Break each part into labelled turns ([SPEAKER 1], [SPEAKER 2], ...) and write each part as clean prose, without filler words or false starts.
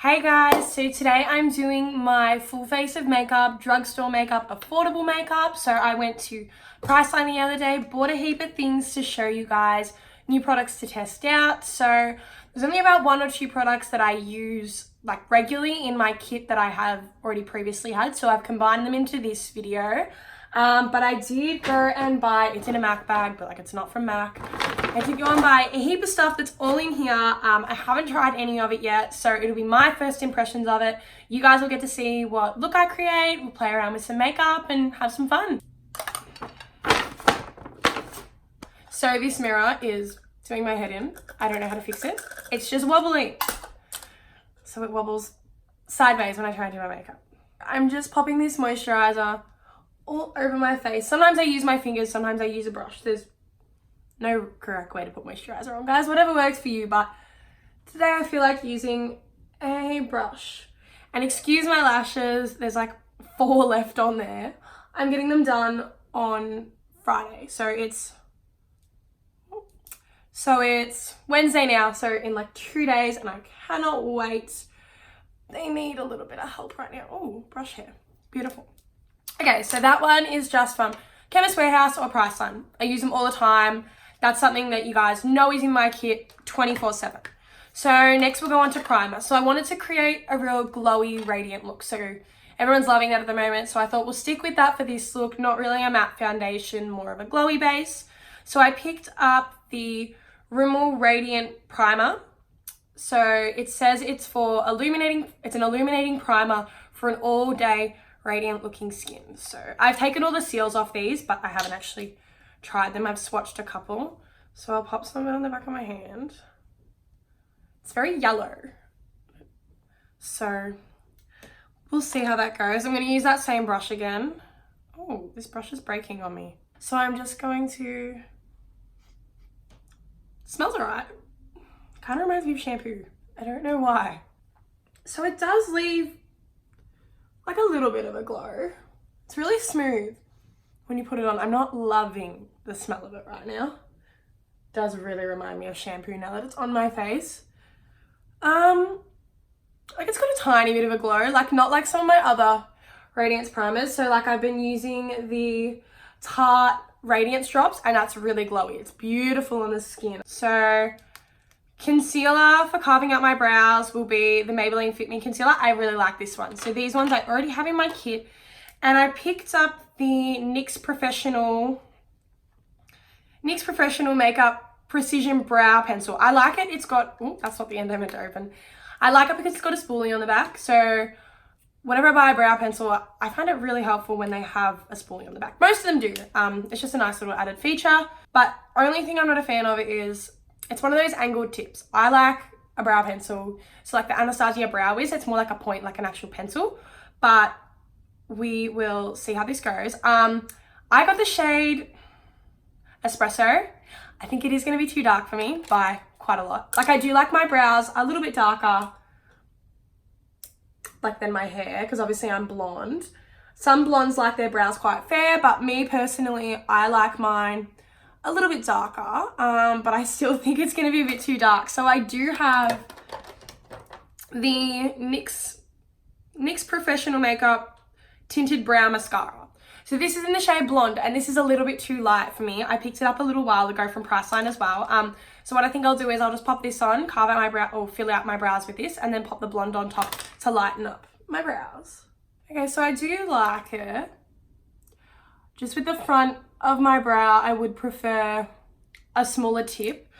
[SPEAKER 1] Hey guys, so today I'm doing my full face of makeup, drugstore makeup, affordable makeup. So I went to Priceline the other day, bought a heap of things to show you guys, new products to test out. So there's only about 1 or 2 products that I use like regularly in my kit that I have already previously had. So I've combined them into this video. But I did go and buy, it's in a MAC bag, but like it's not from MAC. I did go and buy a heap of stuff that's all in here. I haven't tried any of it yet, so it'll be my first impressions of it. You guys will get to see what look I create. We'll play around with some makeup and have some fun. So this mirror is doing my head in. I don't know how to fix it. It's just wobbly. So it wobbles sideways when I try and do my makeup. I'm just popping this moisturiser all over my face. Sometimes I use my fingers, sometimes I use a brush. There's no correct way to put moisturiser on, guys. Whatever works for you, but today I feel like using a brush. And excuse my lashes, there's like 4 left on there. I'm getting them done on Friday. So it's Wednesday now, so in like 2 days, and I cannot wait. They need a little bit of help right now. Oh, brush hair. Beautiful. Okay, so that one is just from Chemist Warehouse or Priceline. I use them all the time. That's something that you guys know is in my kit 24/7. So next we'll go on to primer. So I wanted to create a real glowy, radiant look. So everyone's loving that at the moment. So I thought we'll stick with that for this look. Not really a matte foundation, more of a glowy base. So I picked up the RIMMEL Radiant Primer. So it says it's an illuminating primer for an all-day radiant looking skin. So I've taken all the seals off these, but I haven't actually tried them. I've swatched a couple. So I'll pop some on the back of my hand. It's very yellow. So we'll see how that goes. I'm going to use that same brush again. Oh, this brush is breaking on me. So I'm just going to... It smells alright. Kind of reminds me of shampoo. I don't know why. So it does leave like a little bit of a glow. It's really smooth when you put it on. I'm not loving the smell of it right now. It does really remind me of shampoo now that it's on my face. Like it's got a tiny bit of a glow, like not like some of my other Radiance primers. So like I've been using the Tarte Radiance drops and that's really glowy. It's beautiful on the skin. So concealer for carving out my brows will be the Maybelline Fit Me Concealer. I really like this one. So these ones I already have in my kit. And I picked up the NYX Professional Makeup Precision Brow Pencil. I like it. It's got... Oh, that's not the end I meant to open. I like it because it's got a spoolie on the back. So whenever I buy a brow pencil, I find it really helpful when they have a spoolie on the back. Most of them do. It's just a nice little added feature. But only thing I'm not a fan of is... It's one of those angled tips. I like a brow pencil. So like the Anastasia Brow Wiz, it's more like a point, like an actual pencil. But we will see how this goes. I got the shade Espresso. I think it is going to be too dark for me by quite a lot. Like I do like my brows a little bit darker like than my hair because obviously I'm blonde. Some blondes like their brows quite fair, but me personally, I like mine a little bit darker, but I still think it's going to be a bit too dark. So I do have the NYX Professional Makeup Tinted Brow Mascara. So this is in the shade Blonde, and this is a little bit too light for me. I picked it up a little while ago from Priceline as well. So what I think I'll do is I'll just pop this on, carve out my brow, or fill out my brows with this, and then pop the blonde on top to lighten up my brows. Okay, so I do like it. Just with the front of my brow, I would prefer a smaller tip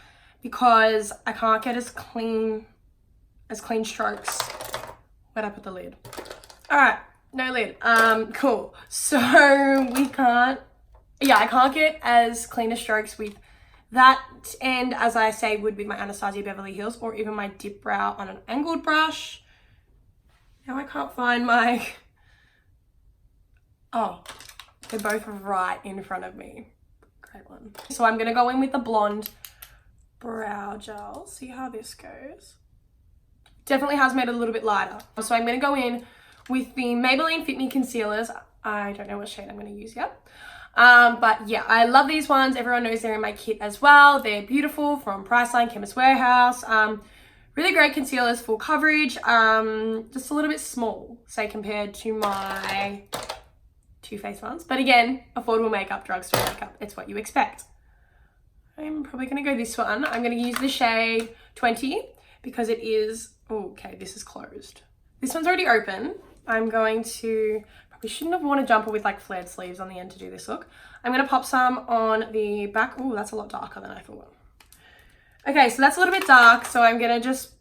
[SPEAKER 1] because I can't get as clean strokes. Where'd I put the lid? All right, no lid. Cool. So I can't get as clean as strokes with that end as I say would with my Anastasia Beverly Hills or even my dip brow on an angled brush. Now I can't find my, oh. They're both right in front of me. Great one. So I'm going to go in with the blonde brow gel. See how this goes. Definitely has made it a little bit lighter. So I'm going to go in with the Maybelline Fit Me Concealers. I don't know what shade I'm going to use yet. But yeah, I love these ones. Everyone knows they're in my kit as well. They're beautiful from Priceline, Chemist Warehouse. Really great concealers, full coverage, just a little bit small, say compared to my Too Faced ones. But again, affordable makeup, drugstore makeup, it's what you expect. I'm probably going to go this one. I'm going to use the shade 20 because it is, oh, okay, this is closed. This one's already open. I'm going to, probably shouldn't have worn a jumper with like flared sleeves on the end to do this look. I'm going to pop some on the back. Oh, that's a lot darker than I thought. Okay, so that's a little bit dark, so I'm going to just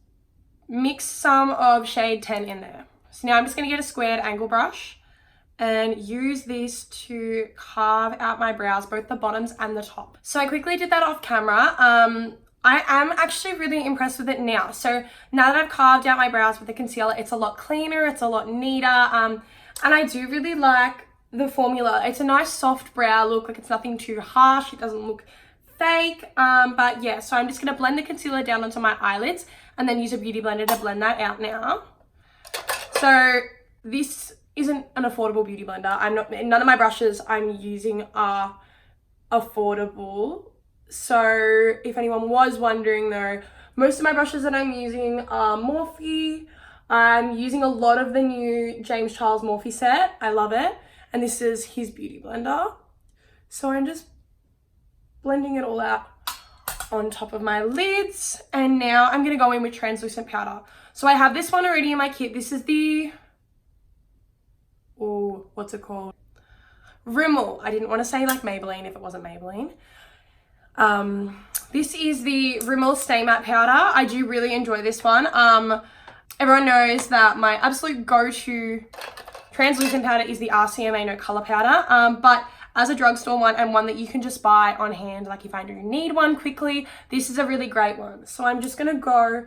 [SPEAKER 1] mix some of shade 10 in there. So now I'm just going to get a squared angle brush and use this to carve out my brows, both the bottoms and the top. So I quickly did that off camera. I am actually really impressed with it now. So now that I've carved out my brows with the concealer, it's a lot cleaner, it's a lot neater, and I do really like the formula. It's a nice soft brow look, like it's nothing too harsh, it doesn't look fake, but yeah, so I'm just going to blend the concealer down onto my eyelids and then use a beauty blender to blend that out now. So this isn't an affordable beauty blender. None of my brushes I'm using are affordable. So if anyone was wondering though, most of my brushes that I'm using are Morphe. I'm using a lot of the new James Charles Morphe set. I love it. And this is his beauty blender. So I'm just blending it all out on top of my lids. And now I'm going to go in with translucent powder. So I have this one already in my kit. This is the, oh, what's it called? Rimmel. I didn't want to say like Maybelline if it wasn't Maybelline. This is the Rimmel Stay Matte Powder. I do really enjoy this one. Everyone knows that my absolute go-to translucent powder is the RCMA No Color Powder. But as a drugstore one and one that you can just buy on hand, like if I do need one quickly, this is a really great one. So I'm just going to go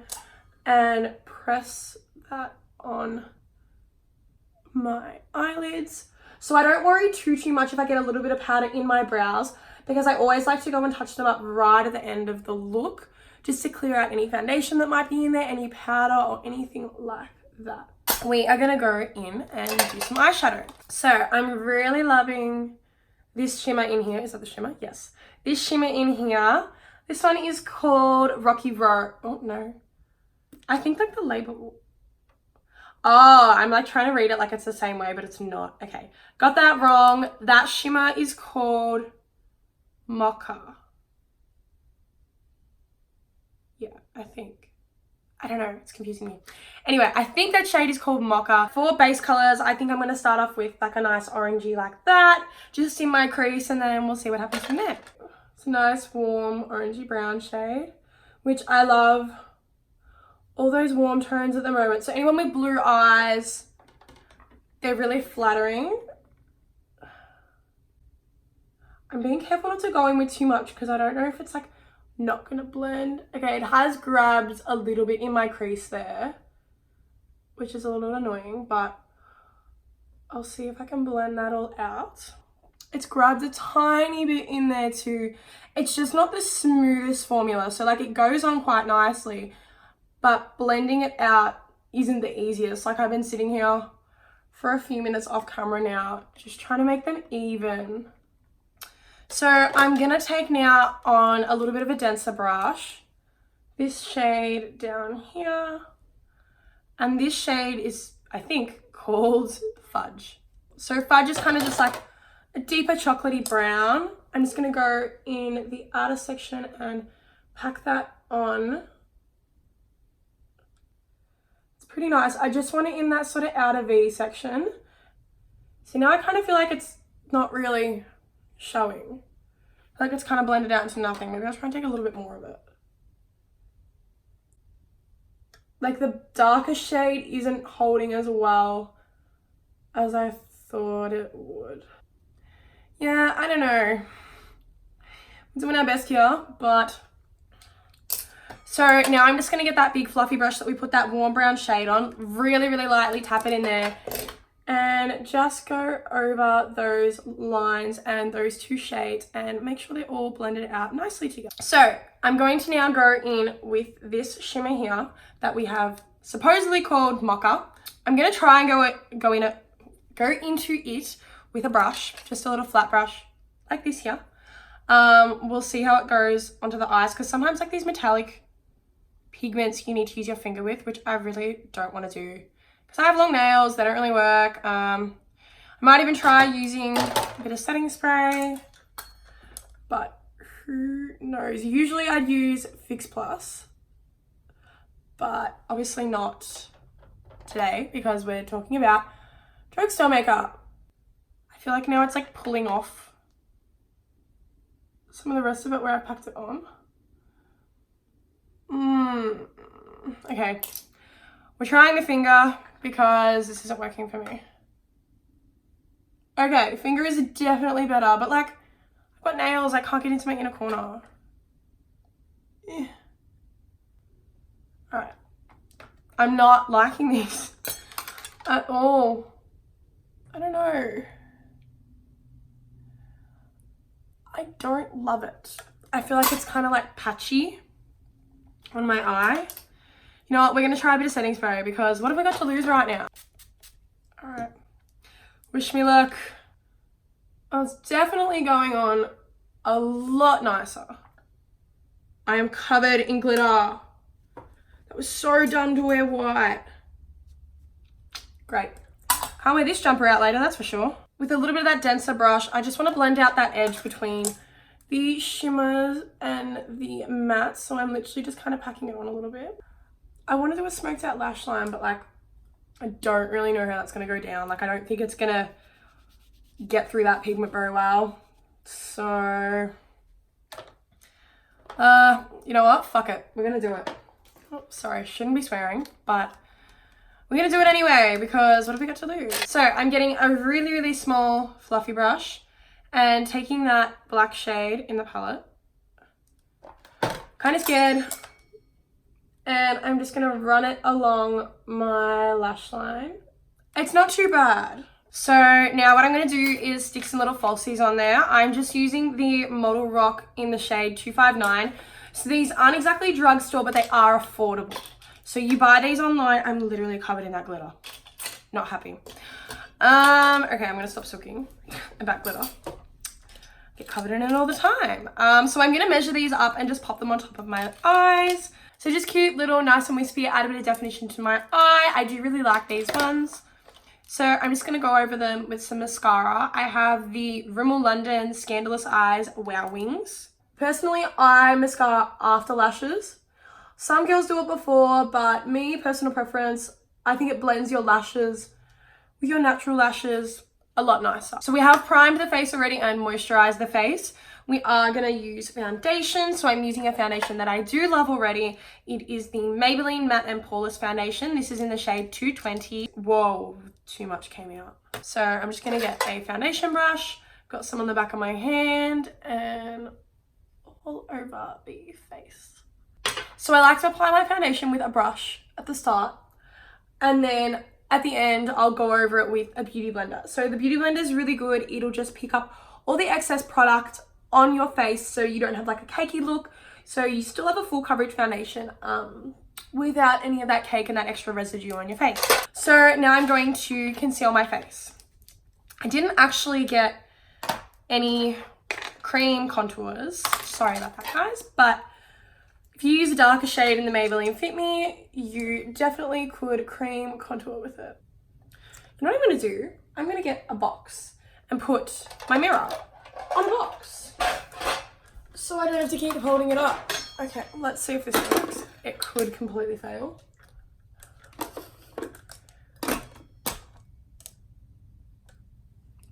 [SPEAKER 1] and press that on my eyelids. So I don't worry too much if I get a little bit of powder in my brows, because I always like to go and touch them up right at the end of the look, just to clear out any foundation that might be in there, any powder or anything like that. We are going to go in and do some eyeshadow. So I'm really loving this shimmer in here. Is that the shimmer? Yes. This shimmer in here. This one is called Rocky Road. Oh, no. I think like the label. Oh, I'm like trying to read it like it's the same way, but it's not. Okay. Got that wrong. That shimmer is called Mocha. Yeah, I think. I don't know, it's confusing me. Anyway, I think that shade is called Mocha. For base colors, I think I'm going to start off with like a nice orangey like that, just in my crease, and then we'll see what happens from there. It's a nice warm orangey brown shade, which I love all those warm tones at the moment. So anyone with blue eyes, they're really flattering. I'm being careful not to go in with too much because I don't know if it's like not gonna blend. Okay, it has grabbed a little bit in my crease there, which is a little annoying, but I'll see if I can blend that all out. It's grabbed a tiny bit in there too. It's just not the smoothest formula, so like it goes on quite nicely, but blending it out isn't the easiest. Like I've been sitting here for a few minutes off camera now, just trying to make them even. So I'm going to take now on a little bit of a denser brush, this shade down here, and this shade is, I think, called Fudge. So Fudge is kind of just like a deeper chocolatey brown. I'm just going to go in the outer section and pack that on. It's pretty nice. I just want it in that sort of outer V section. So now I kind of feel like it's not really showing. Like it's kind of blended out into nothing. Maybe I'll try and take a little bit more of it. Like the darker shade isn't holding as well as I thought it would. Yeah, I don't know. We're doing our best here, but... So now I'm just going to get that big fluffy brush that we put that warm brown shade on. Really, really lightly tap it in there. And just go over those lines and those two shades and make sure they're all blended out nicely together. So I'm going to now go in with this shimmer here that we have supposedly called Mocha. I'm going to try and go into it with a brush, just a little flat brush like this here. We'll see how it goes onto the eyes, because sometimes like these metallic pigments you need to use your finger with, which I really don't want to do because I have long nails. They don't really work. I might even try using a bit of setting spray, but who knows? Usually I'd use Fix Plus, but obviously not today because we're talking about drugstore makeup. I feel like now it's like pulling off some of the rest of it where I packed it on. Okay, we're trying the finger because this isn't working for me. Okay, finger is definitely better, but like I've got nails, I can't get into my inner corner. Alright, I'm not liking this at all. I don't know. I don't love it. I feel like it's kind of like patchy on my eye. You know what, we're going to try a bit of setting spray because what have we got to lose right now? Alright. Wish me luck. Oh, it's definitely going on a lot nicer. I am covered in glitter. That was so dumb to wear white. Great. Can't wear this jumper out later, that's for sure. With a little bit of that denser brush, I just want to blend out that edge between the shimmers and the mattes. So I'm literally just kind of packing it on a little bit. I want to do a smoked out lash line, but like, I don't really know how that's going to go down. Like, I don't think it's going to get through that pigment very well. So, you know what? Fuck it. We're going to do it. Oh, sorry, shouldn't be swearing, but we're going to do it anyway because what have we got to lose? So I'm getting a really, really small fluffy brush and taking that black shade in the palette. Kind of scared. And I'm just going to run it along my lash line. It's not too bad. So now what I'm going to do is stick some little falsies on there. I'm just using the Model Rock in the shade 259. So these aren't exactly drugstore, but they are affordable. So you buy these online. I'm literally covered in that glitter. Not happy. Okay, I'm going to stop soaking about glitter. Get covered in it all the time. So I'm going to measure these up and just pop them on top of my eyes. So just cute, little, nice and wispy, add a bit of definition to my eye. I do really like these ones. So I'm just going to go over them with some mascara. I have the Rimmel London Scandalous Eyes Wow Wings. Personally, I mascara after lashes. Some girls do it before, but me, personal preference, I think it blends your lashes with your natural lashes a lot nicer. So we have primed the face already and moisturized the face. We are going to use foundation. So I'm using a foundation that I do love already. It is the Maybelline Matte and Poreless Foundation. This is in the shade 220. Whoa, too much came out. So I'm just going to get a foundation brush. Got some on the back of my hand and all over the face. So I like to apply my foundation with a brush at the start, and then at the end I'll go over it with a beauty blender. So the beauty blender is really good. It'll just pick up all the excess product on your face so you don't have like a cakey look. So you still have a full coverage foundation without any of that cake and that extra residue on your face. So now I'm going to conceal my face. I didn't actually get any cream contours. Sorry about that, guys. But if you use a darker shade in the Maybelline Fit Me, you definitely could cream contour with it. You know what I'm going to do? I'm going to get a box and put my mirror on the box so I don't have to keep holding it up. Okay, let's see if this works. It could completely fail.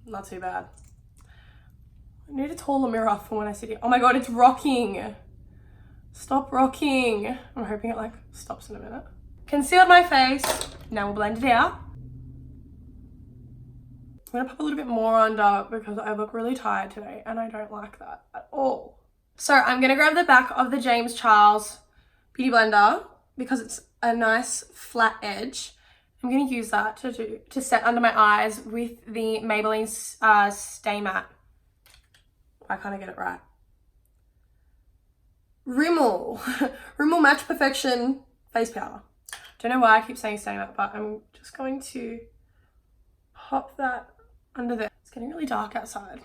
[SPEAKER 1] Not too bad. I need a taller mirror for when I sit here. Oh my god, it's rocking. Stop rocking. I'm hoping it like stops in a minute. Concealed my face. Now we'll blend it out. I'm gonna pop a little bit more under because I look really tired today and I don't like that at all. So I'm gonna grab the back of the James Charles Beauty Blender because it's a nice flat edge. I'm gonna use that to set under my eyes with the Maybelline Stay Matte. Why can't I get it right? Rimmel Match Perfection Face Powder. Don't know why I keep saying Stay Matte, but I'm just going to pop that under there. It's getting really dark outside.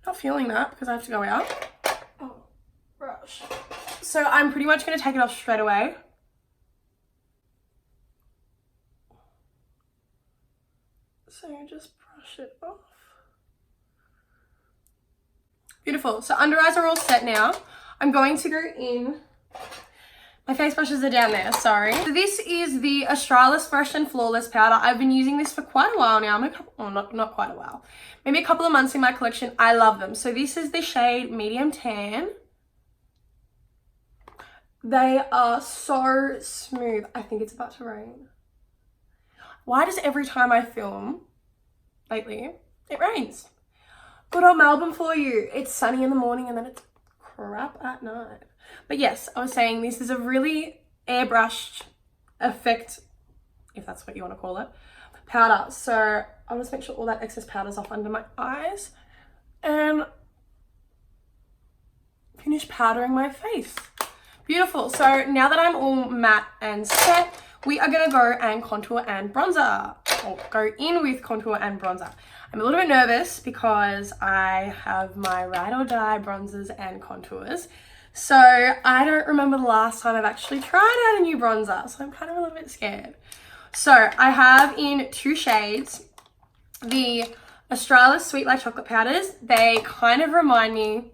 [SPEAKER 1] Not feeling that because I have to go out. Oh, brush. So I'm pretty much going to take it off straight away. So just brush it off. Beautiful. So under eyes are all set now. I'm going to go in. My face brushes are down there, sorry. So this is the Australis Fresh and Flawless powder. I've been using this for quite a while now. Not quite a while. Maybe a couple of months in my collection. I love them. So this is the shade Medium Tan. They are so smooth. I think it's about to rain. Why does every time I film lately, it rains? Good old Melbourne for you. It's sunny in the morning and then it's crap at night. But yes, I was saying this is a really airbrushed effect, if that's what you want to call it, powder. So I'll just make sure all that excess powder's off under my eyes and finish powdering my face. Beautiful. So now that I'm all matte and set, we are going to go and contour and bronzer, or go in with contour and bronzer. I'm a little bit nervous because I have my ride or die bronzers and contours. So I don't remember the last time I've actually tried out a new bronzer. So I'm kind of a little bit scared. So I have in 2 shades, the Australis Sweet Like Chocolate powders. They kind of remind me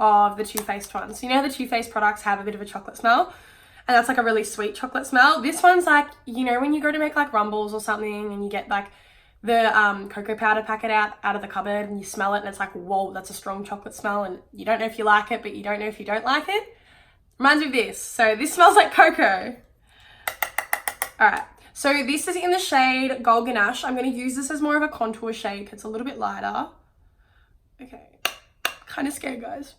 [SPEAKER 1] of the Too Faced ones. So you know how the Too Faced products have a bit of a chocolate smell? And that's like a really sweet chocolate smell. This one's like, you know, when you go to make like rumbles or something and you get like the cocoa powder packet out of the cupboard and you smell it and it's like, whoa, that's a strong chocolate smell, and you don't know if you like it, but you don't know if you don't like it. Reminds me of this. So this smells like cocoa. All right. So this is in the shade Gold Ganache. I'm going to use this as more of a contour shade because it's a little bit lighter. Okay. Kind of scared, guys.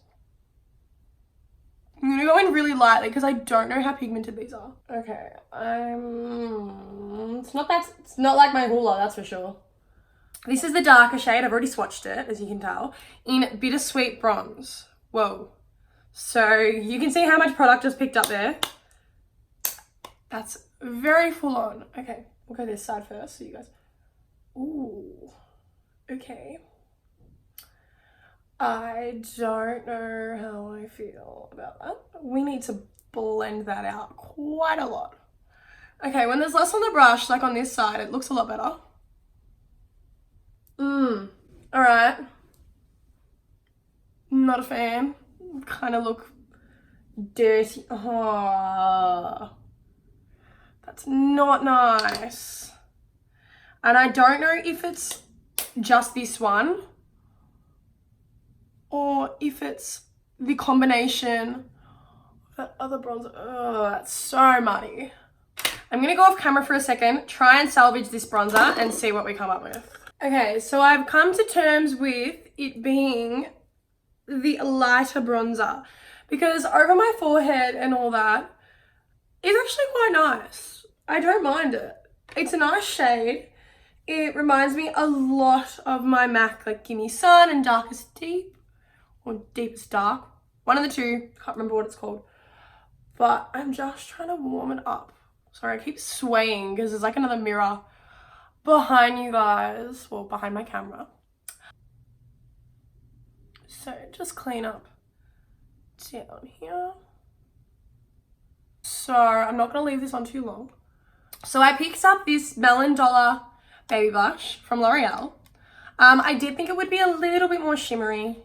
[SPEAKER 1] I'm going to go in really lightly because I don't know how pigmented these are. Okay, it's not like my hula, that's for sure. This is the darker shade. I've already swatched it, as you can tell, in Bittersweet Bronze. Whoa. So you can see how much product just picked up there. That's very full on. Okay, we'll go this side first so you guys. Ooh, okay. I don't know how I feel about that. We need to blend that out quite a lot. Okay, when there's less on the brush, like on this side, it looks a lot better. All right. Not a fan. Kind of look dirty. Oh, that's not nice. And I don't know if it's just this one or if it's the combination of that other bronzer. Oh, that's so muddy. I'm gonna go off camera for a second, try and salvage this bronzer and see what we come up with. Okay, so I've come to terms with it being the lighter bronzer because over my forehead and all that is actually quite nice. I don't mind it. It's a nice shade. It reminds me a lot of my MAC, like Gimme Sun and Darkest Deep, or Deepest Dark. One of the two, can't remember what it's called. But I'm just trying to warm it up. Sorry, I keep swaying because there's like another mirror behind you guys, well, behind my camera. So just clean up down here. So I'm not gonna leave this on too long. So I picked up this Melon Dollar baby blush from L'Oreal. I did think it would be a little bit more shimmery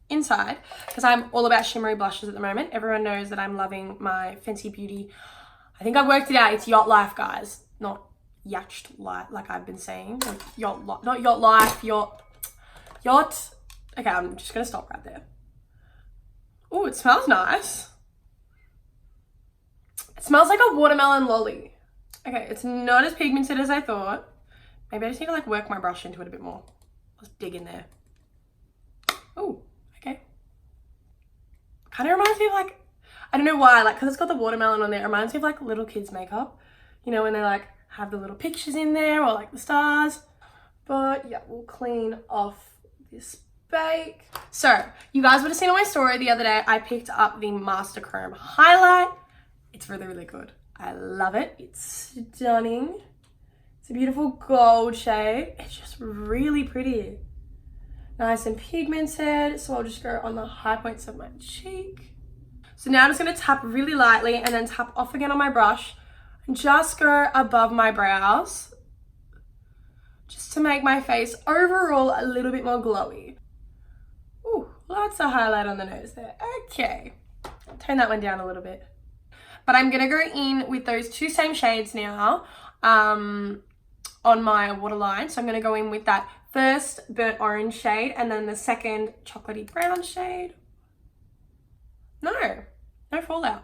[SPEAKER 1] inside because I'm all about shimmery blushes at the moment. Everyone knows that I'm loving my Fenty Beauty. I think I've worked it out. It's Yacht Life, guys, not Yacht Life like I've been saying. Like not Yacht Life, Yacht. Okay, I'm just gonna stop right there. Oh, it smells nice. It smells like a watermelon lolly. Okay, it's not as pigmented as I thought. Maybe I just need to like work my brush into it a bit more. Let's dig in there. Oh, okay. Kind of reminds me of like, I don't know why, like, because it's got the watermelon on there, it reminds me of like little kids' makeup. You know, when they like have the little pictures in there or like the stars. But yeah, we'll clean off this bake. So, you guys would have seen on my story the other day, I picked up the Master Chrome highlight. It's really, really good. I love it. It's stunning. It's a beautiful gold shade. It's just really pretty. Nice and pigmented. So I'll just go on the high points of my cheek. So now I'm just going to tap really lightly and then tap off again on my brush and just go above my brows just to make my face overall a little bit more glowy. Ooh, lots of highlight on the nose there. Okay, turn that one down a little bit. But I'm going to go in with those two same shades now on my waterline. So I'm going to go in with that first burnt orange shade and then the second chocolatey brown shade. No fallout.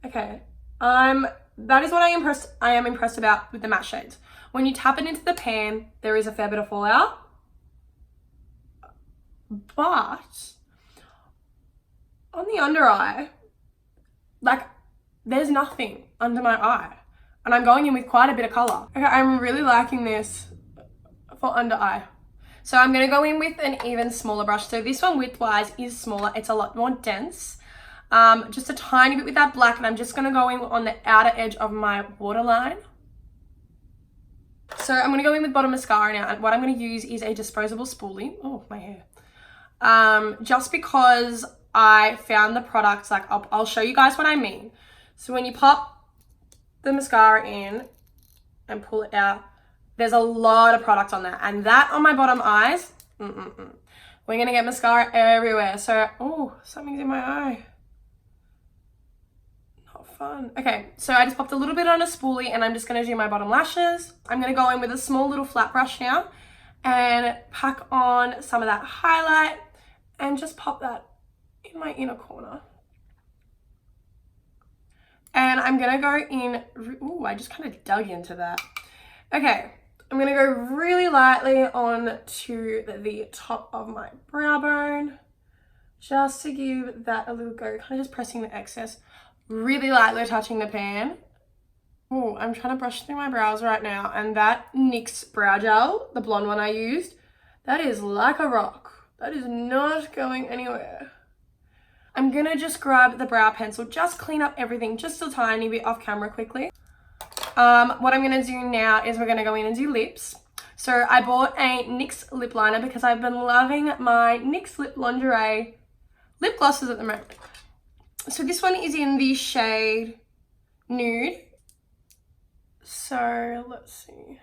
[SPEAKER 1] Okay, that is what I am impressed about with the matte shades. When you tap it into the pan, there is a fair bit of fallout. But on the under eye, like, there's nothing under my eye. And I'm going in with quite a bit of color. Okay, I'm really liking this for under eye. So I'm going to go in with an even smaller brush. So this one width-wise is smaller. It's a lot more dense. Just a tiny bit with that black, and I'm just going to go in on the outer edge of my waterline. So I'm going to go in with bottom mascara now, and what I'm going to use is a disposable spoolie. Oh, my hair. Just because I found the products, like I'll show you guys what I mean. So when you pop the mascara in and pull it out, there's a lot of product on that, and that on my bottom eyes, we're going to get mascara everywhere. So, oh, something's in my eye. Fun. Okay, so I just popped a little bit on a spoolie and I'm just going to do my bottom lashes. I'm going to go in with a small little flat brush now and pack on some of that highlight and just pop that in my inner corner. And I'm going to go in, ooh, I just kind of dug into that. Okay, I'm going to go really lightly on to the top of my brow bone just to give that a little go, kind of just pressing the excess. Really lightly touching the pan. Oh, I'm trying to brush through my brows right now, and that NYX brow gel, the blonde one I used, that is like a rock. That is not going anywhere. I'm gonna just grab the brow pencil, just clean up everything just a tiny bit off camera quickly. What I'm gonna do now is we're gonna go in and do lips. So I bought a NYX lip liner because I've been loving my NYX Lip Lingerie lip glosses at the moment. So this one is in the shade Nude. So let's see.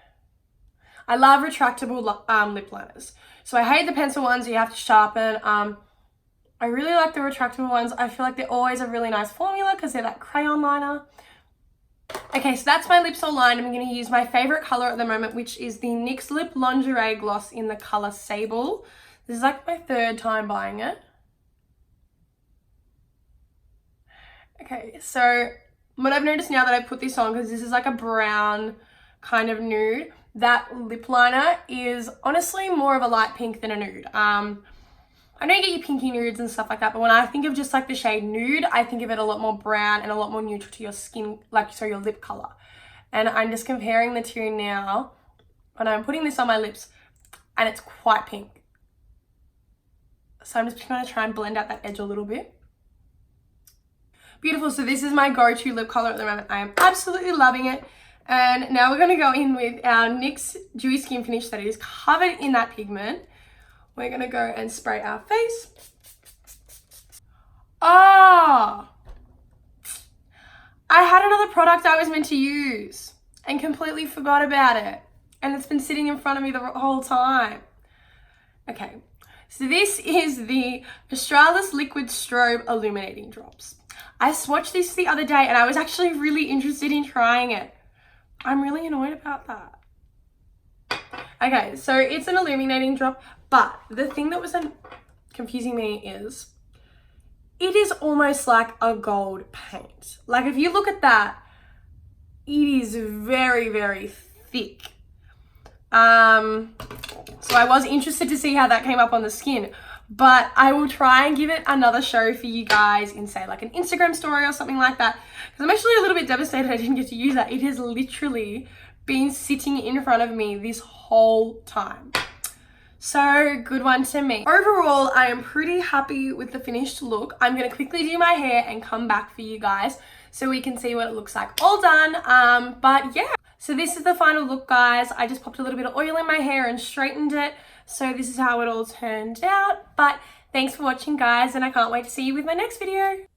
[SPEAKER 1] I love retractable lip liners. So I hate the pencil ones you have to sharpen. I really like the retractable ones. I feel like they're always a really nice formula because they're that crayon liner. Okay, so that's my lips all lined. I'm going to use my favorite color at the moment, which is the NYX Lip Lingerie Gloss in the color Sable. This is like my third time buying it. Okay, so what I've noticed now that I put this on, because this is like a brown kind of nude, that lip liner is honestly more of a light pink than a nude. I know you get your pinky nudes and stuff like that, but when I think of just like the shade Nude, I think of it a lot more brown and a lot more neutral to your skin, like so your lip color. And I'm just comparing the two now, and I'm putting this on my lips, and it's quite pink. So I'm just going to try and blend out that edge a little bit. Beautiful. So this is my go-to lip color at the moment. I am absolutely loving it. And now we're going to go in with our NYX Dewy Skin Finish that is covered in that pigment. We're going to go and spray our face. Oh, I had another product I was meant to use and completely forgot about it. And it's been sitting in front of me the whole time. Okay, so this is the Australis Liquid Strobe Illuminating Drops. I swatched this the other day and I was actually really interested in trying it. I'm really annoyed about that. Okay, so it's an illuminating drop, but the thing that was confusing me is it is almost like a gold paint. Like if you look at that, it is very, very thick. So I was interested to see how that came up on the skin, but I will try and give it another show for you guys in, say, like an Instagram story or something like that, because I'm actually a little bit devastated I didn't get to use that. It has literally been sitting in front of me this whole time. So good one to me. Overall, I am pretty happy with the finished look. I'm going to quickly do my hair and come back for you guys so we can see what it looks like all done. But yeah, so this is the final look, guys. I just popped a little bit of oil in my hair and straightened it. So this is how it all turned out. But thanks for watching, guys, and I can't wait to see you with my next video.